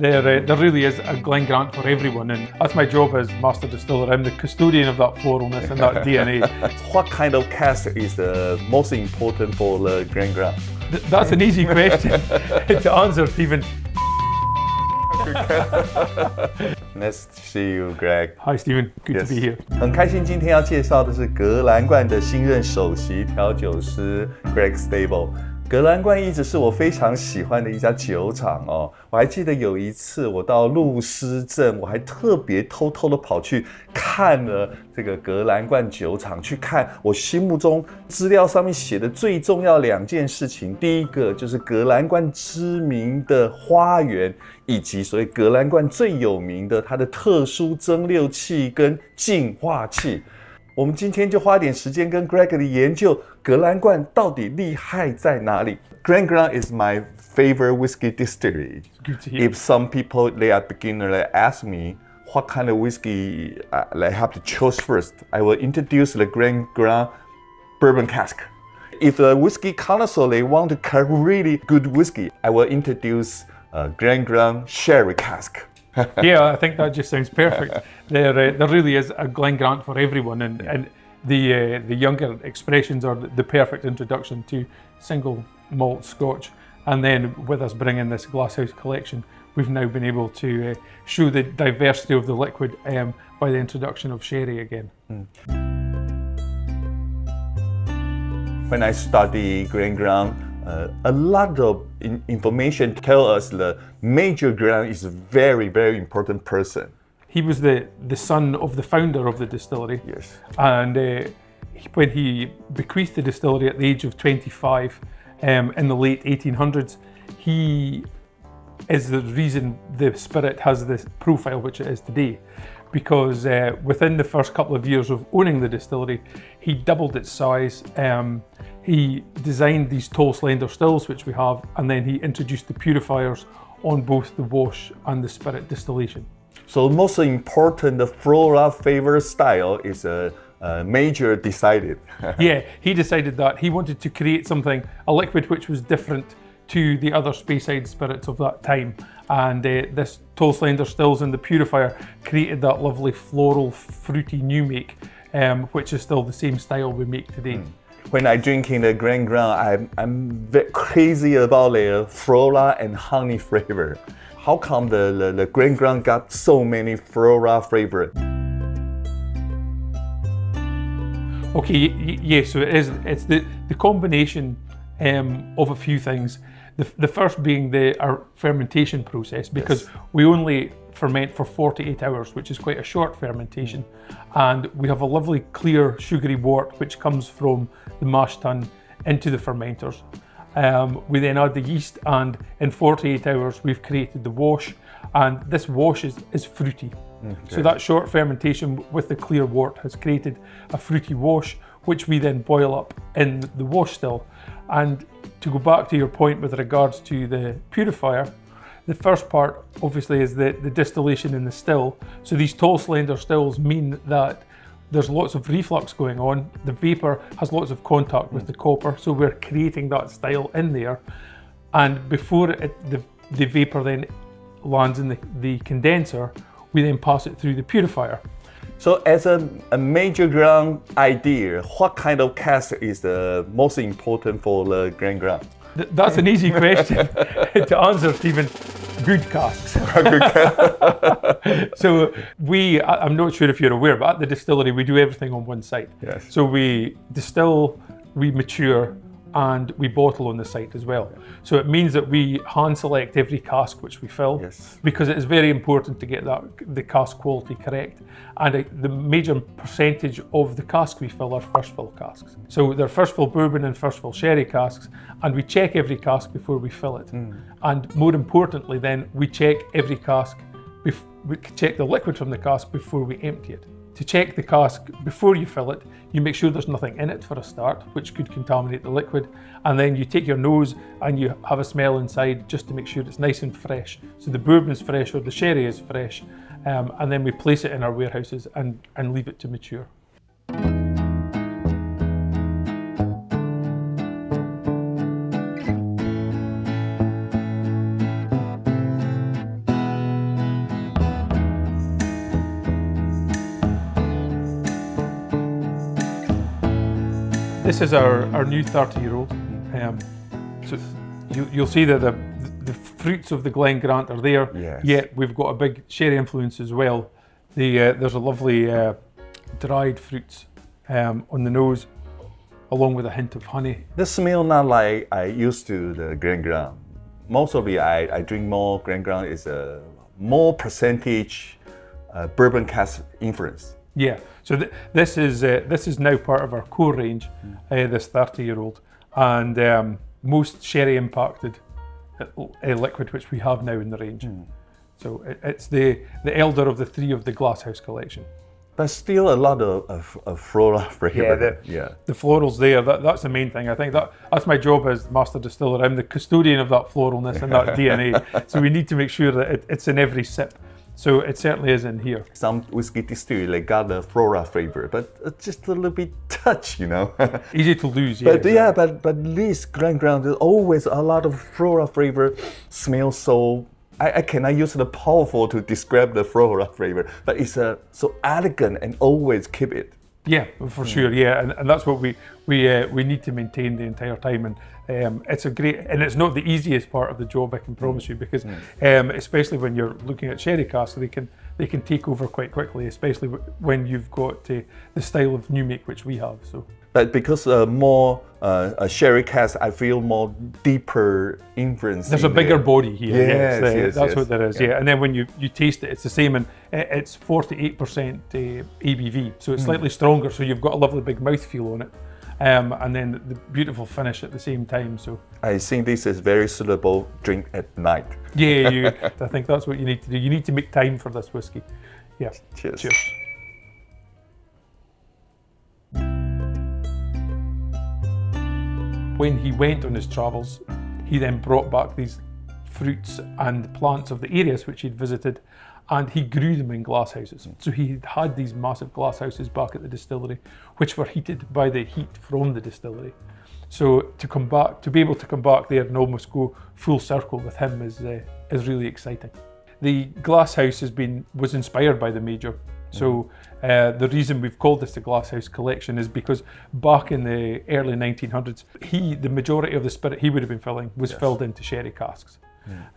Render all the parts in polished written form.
There really is a Glen Grant for everyone, and that's my job as master distiller. I'm the custodian of that floralness and that DNA. What kind of cask is the most important for the Glen Grant? That's an easy question to answer, Stephen. Nice to see you, Greg. Hi, Stephen. Good to be here. 很开心今天要介绍的是格兰冠的新任首席调酒师 Greg Stable。格兰冠一直是我非常喜欢的一家酒厂哦。我还记得有一次我到鹿狮镇，我还特别偷偷的跑去看了这个格兰冠酒厂，去看我心目中资料上面写的最重要2件事情。第一个就是格兰冠知名的花园，以及所谓格兰冠最有名的它的特殊蒸馏器跟净化器。我们今天就花点时间跟 Greg 的研究格兰冠到底厉害在哪里。Glen Grant is my favorite whiskey distillery. Good to hear. If some people they are beginner, they ask me what kind of whiskey I have to choose first, I will introduce the Glen Grant bourbon cask. If the whiskey connoisseur they want to carry really good whiskey, I will introduce Glen Grant sherry cask. Yeah, I think that just sounds perfect. There really is a Glen Grant for everyone, and the younger expressions are the perfect introduction to single malt Scotch. And then with us bringing this Glasshouse Collection, we've now been able to show the diversity of the liquid by the introduction of sherry again. When I study Glen Grant, a lot of information tell us the Major Grant is a very, very important person. He was the son of the founder of the distillery. Yes. And when he bequeathed the distillery at the age of 25 in the late 1800s, he is the reason the spirit has this profile which it is today. Because within the first couple of years of owning the distillery, he doubled its size. He designed these tall, slender stills, which we have, and then he introduced the purifiers on both the wash and the spirit distillation. So most important, the flora flavor style is a Major decided. Yeah, he decided that he wanted to create something, a liquid which was different to the other Speyside spirits of that time. And this tall, slender stills and the purifier created that lovely floral, fruity new make, which is still the same style we make today. When I drinking the Glen Grant, I'm crazy about the flora and honey flavor. How come the Glen Grant got so many flora flavor? Okay, yeah, so it's the combination of a few things. The first being our fermentation process, because we only ferment for 48 hours, which is quite a short fermentation. And we have a lovely clear sugary wort which comes from the mash tun into the fermenters. We then add the yeast, and in 48 hours we've created the wash, and this wash is fruity. So that short fermentation with the clear wort has created a fruity wash, which we then boil up in the wash still. And to go back to your point with regards to the purifier, the first part obviously is the distillation in the still. So these tall, slender stills mean that there's lots of reflux going on. The vapor has lots of contact with the copper, so we're creating that style in there. And before the vapor then lands in the condenser, we then pass it through the purifier. So as a Major Grant idea, what kind of cask is the most important for the Glen Grant? That's an easy question to answer, Stephen. Good casks. So I'm not sure if you're aware, but at the distillery we do everything on one site. Yes. So we distill, we mature, and we bottle on the site as well. So it means that we hand select every cask which we fill, because it is very important to get the cask quality correct. And the major percentage of the casks we fill are first fill casks. So they're first fill bourbon and first fill sherry casks, and we check every cask before we fill it. And more importantly then, we check every cask, we check the liquid from the cask before we empty it. To check the cask before you fill it, you make sure there's nothing in it for a start, which could contaminate the liquid, and then you take your nose and you have a smell inside just to make sure it's nice and fresh. So the bourbon is fresh or the sherry is fresh, and then we place it in our warehouses and leave it to mature. This is our new 30-year-old. So you'll see that the fruits of the Glen Grant are there. Yes. Yet we've got a big sherry influence as well. There's a lovely dried fruits on the nose, along with a hint of honey. The smell not like I used to the Glen Grant. Mostly I drink more Glen Grant is a more percentage bourbon cask influence. Yeah, so this is now part of our core range, this 30-year-old, and most sherry impacted liquid which we have now in the range. So it's the elder of the three of the Glasshouse Collection. But still a lot of floral flavor. The florals there, that's the main thing. I think that's my job as master distiller. I'm the custodian of that floralness and that DNA. So we need to make sure that it's in every sip. So it certainly is in here. Some whiskey distillery, they got the floral flavor, but just a little bit touch, you know. Easy to lose, yeah. But yeah, but this Glen Grant, there's always a lot of floral flavor. Smells so. I cannot use the powerful to describe the floral flavor, but it's so elegant and always keep it. Yeah, for sure. Yeah, and that's what we need to maintain the entire time. And it's a great, and it's not the easiest part of the job, I can promise you, because especially when you're looking at sherry casks, they can take over quite quickly, especially when you've got the style of new make which we have. So. But because more sherry cask, I feel more deeper influence. There's a bigger body here. Yes, that's what there is. Yeah, and then when you taste it, it's the same, and it's 48% ABV, so it's slightly stronger. So you've got a lovely big mouthfeel on it, and then the beautiful finish at the same time. So I think this is very suitable drink at night. Yeah, I think that's what you need to do. You need to make time for this whiskey. Yeah. Cheers. Cheers. When he went on his travels, he then brought back these fruits and plants of the areas which he'd visited, and he grew them in glass houses. So he had these massive glass houses back at the distillery, which were heated by the heat from the distillery. So to be able to come back there and almost go full circle with him is really exciting. The glass house was inspired by the Major. So the reason we've called this the Glasshouse Collection is because back in the early 1900s, the majority of the spirit he would have been filling was filled into sherry casks.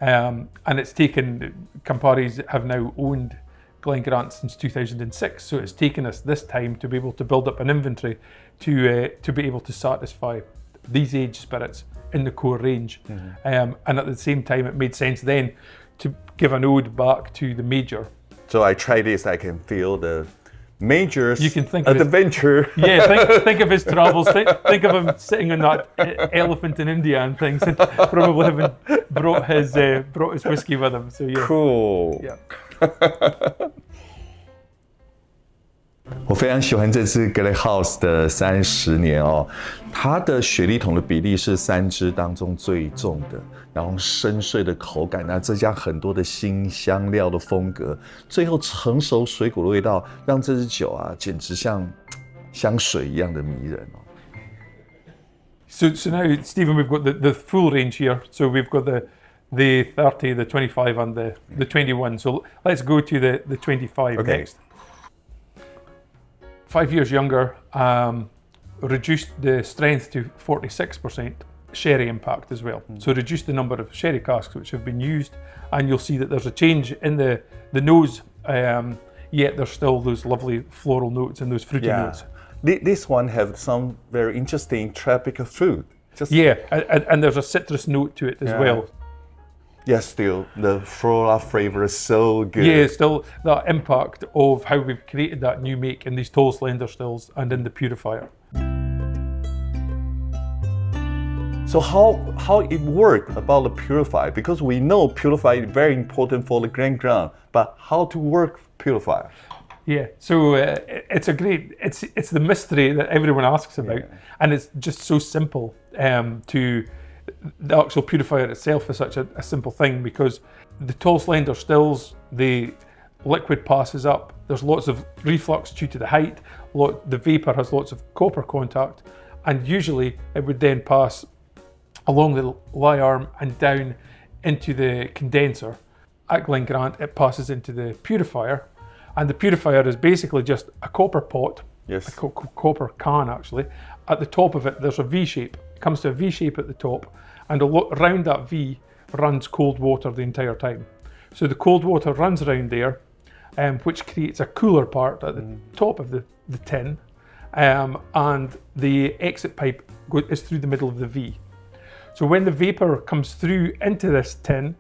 And it's taken, Campari's have now owned Glen Grant since 2006, so it's taken us this time to be able to build up an inventory to be able to satisfy these aged spirits in the core range. And at the same time, it made sense then to give an ode back to the Major. So I try this, I can feel the Major's you can think of adventure. Think of his travels. Think of him sitting on that elephant in India and things, and probably having brought his whiskey with him. So yeah. Cool. Yeah. 我非常喜欢这支 Glasshouse 的30年哦，它的雪莉桶的比例是3支当中最重的，然后深邃的口感，那再加很多的辛香料的风格，最后成熟水果的味道，让这支酒啊简直像香水一样的迷人哦。So now, Stephen, we've got the full range here. So we've got the 30, the 25, and the 21. So let's go to the 25 next. 5 years younger, reduced the strength to 46% sherry impact as well. So reduced the number of sherry casks which have been used, and you'll see that there's a change in the nose, yet there's still those lovely floral notes and those fruity notes. This one have some very interesting tropical fruit. And there's a citrus note to it as well. Yes, still the floral flavor is so good. Yeah, still that impact of how we've created that new make in these tall slender stills and in the purifier. So how it worked about the purifier? Because we know purifier is very important for the Glen Grant, but how to work purifier? Yeah, so it's the mystery that everyone asks about, and it's just so simple. The actual purifier itself is such a simple thing, because the tall slender stills, the liquid passes up, there's lots of reflux due to the height, the vapor has lots of copper contact, and usually it would then pass along the lie arm and down into the condenser. At Glen Grant, it passes into the purifier, and the purifier is basically just a copper pot Yes. A copper can actually. At the top of it, there's a V shape. It comes to a V shape at the top, and around that V runs cold water the entire time. So the cold water runs around there, which creates a cooler part at the top of the tin, and the exit pipe is through the middle of the V. So when the vapor comes through into this tin,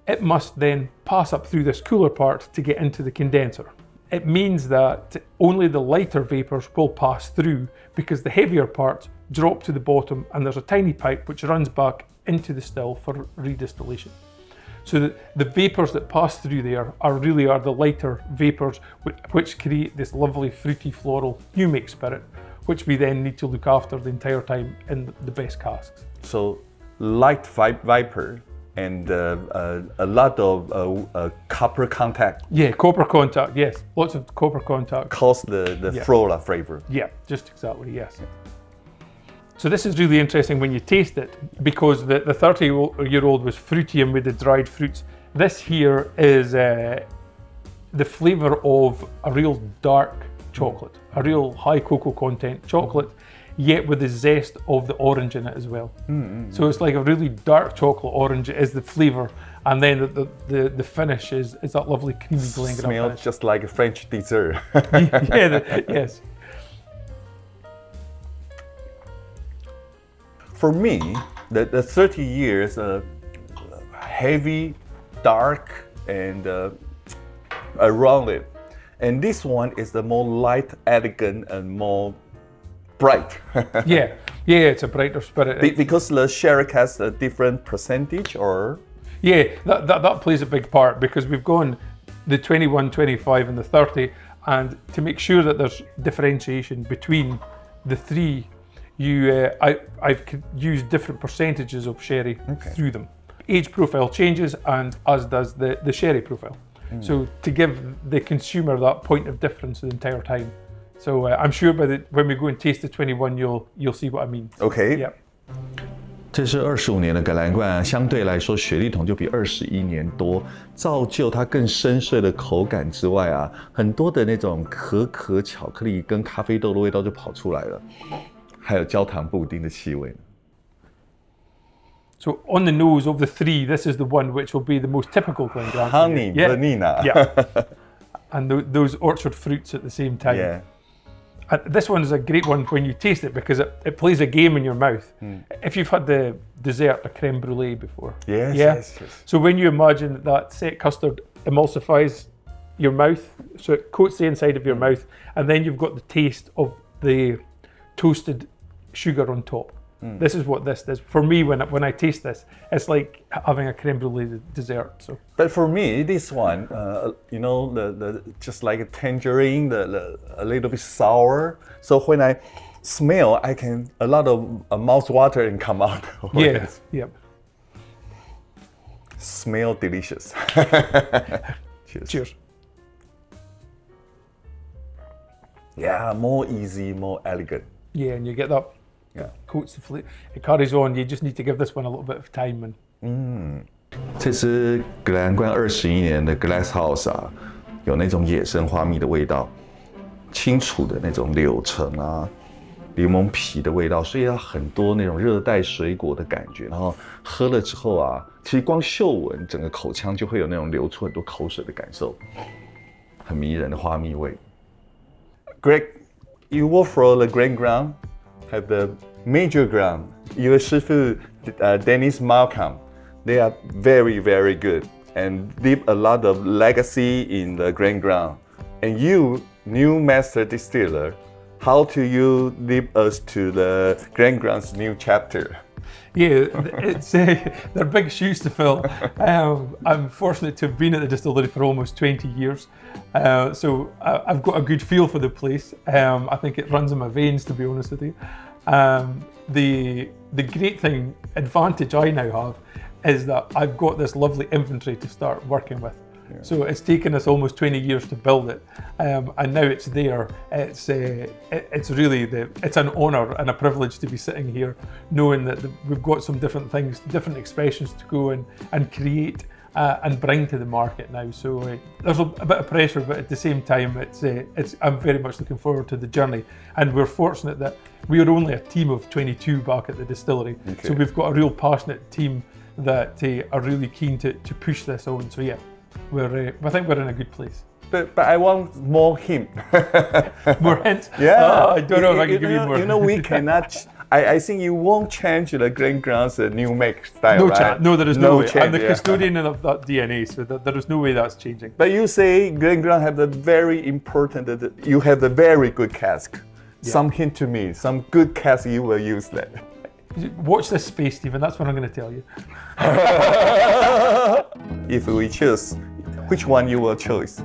it must then pass up through this cooler part to get into the condenser. It means that only the lighter vapors will pass through because the heavier parts drop to the bottom, and there's a tiny pipe which runs back into the still for redistillation. So the vapors that pass through there are the lighter vapors which create this lovely fruity floral humic spirit, which we then need to look after the entire time in the best casks. So light vapor and a lot of copper contact. Yeah, copper contact, yes. Lots of copper contact. Cause the floral flavor. Yeah, just exactly, yes. Yeah. So this is really interesting when you taste it, because the 30-year-old was fruity and with the dried fruits. This here is the flavour of a real dark chocolate, a real high cocoa content chocolate, yet with the zest of the orange in it as well. So it's like a really dark chocolate orange is the flavour, and then the finish is that lovely creamy Glen finish. Smells just like a French dessert. Yes. For me, the 30 years heavy, dark, and around it. And this one is the more light, elegant, and more bright. yeah, it's a brighter spirit. Because the sherry has a different percentage, or? Yeah, that plays a big part, because we've gone the 21, 25, and the 30, and to make sure that there's differentiation between the three, I've used different percentages of sherry through them. Age profile changes, and as does the sherry profile. So to give the consumer that point of difference the entire time. So I'm sure when we go and taste the 21, you'll see what I mean. Okay. Yeah. 这是25年的格兰冠，相对来说雪莉桶就比21年多，造就它更深邃的口感之外啊，很多的那种可可巧克力跟咖啡豆的味道就跑出来了，还有焦糖布丁的气味。So on the nose of the three, this is the one which will be the most typical Glen Grant. Honey, vanilla. Yeah. And those orchard fruits at the same time. Yeah. And this one is a great one when you taste it, because it plays a game in your mouth. If you've had the dessert, a creme brulee before. Yes. So when you imagine that set custard emulsifies your mouth, so it coats the inside of your mouth, and then you've got the taste of the toasted sugar on top. This is what this does. For me, when I taste this, it's like having a creme brulee dessert. So. But for me, this one, you know, the just like a tangerine, a little bit sour. So when I smell, a lot of mouth watering come out. Yeah. Smell delicious. Cheers. Yeah, more easy, more elegant. Yeah, and you get that. Yeah, coats the flavor. It carries on. You just need to give this one a little bit of time. 这支格兰冠21年的 Glasshouse 啊，有那种野生花蜜的味道，清楚的那种柳橙啊、柠檬皮的味道，所以它很多那种热带水果的感觉。然后喝了之后啊，其实光嗅闻整个口腔就会有那种流出很多口水的感受，很迷人的花蜜味。Greg, you work for the Grant Ground, have the major ground. Your 师傅 Dennis Malcolm, they are very, very good and leave a lot of legacy in the Grant Ground. And you, new master distiller, how do you lead us to the Grant Ground's new chapter? Yeah, it's they're big shoes to fill. I'm fortunate to have been at the distillery for almost 20 years, so I've got a good feel for the place. I think it runs in my veins, to be honest with you. The great advantage I now have is that I've got this lovely inventory to start working with. Yeah. So it's taken us almost 20 years to build it, and now it's there. It's really it's an honour and a privilege to be sitting here, knowing that we've got some different things, different expressions to go and create, and bring to the market now. So there's a bit of pressure, but at the same time, I'm very much looking forward to the journey. And we're fortunate that we are only a team of 22 back at the distillery. Okay. So we've got a real passionate team that are really keen to push this on. So yeah, I think we're in a good place. But I want more hint. More hints? Yeah. I don't know if I can give you more. You know, we cannot. I think you won't change the Glen Grant's new make style, right? No, there is no way. Change, I'm the custodian of that DNA, so there is no way that's changing. But you say Glen Grant have the very important, you have the very good cask. Yeah. Some hint to me, some good cask you will use that. Watch this space, Stephen, that's what I'm going to tell you. If we choose, which one you will choose?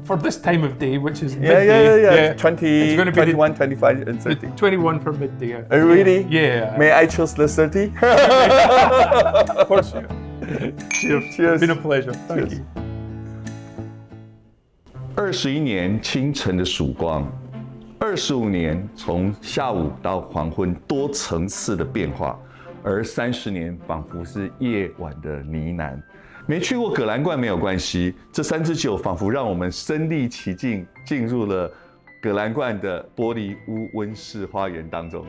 For this time of day, which is midday. Yeah. 20, 21, 25, and 30. 21 for midday. Really? Yeah. May I choose the 30? Of course. Cheers. Cheers. Been a pleasure. Thank you. 21年清晨的曙光，25年从下午到黄昏多层次的变化，而30年仿佛是夜晚的呢喃。没去过葛兰冠没有关系，这3支酒仿佛让我们身临其境，进入了葛兰冠的玻璃屋温室花园当中。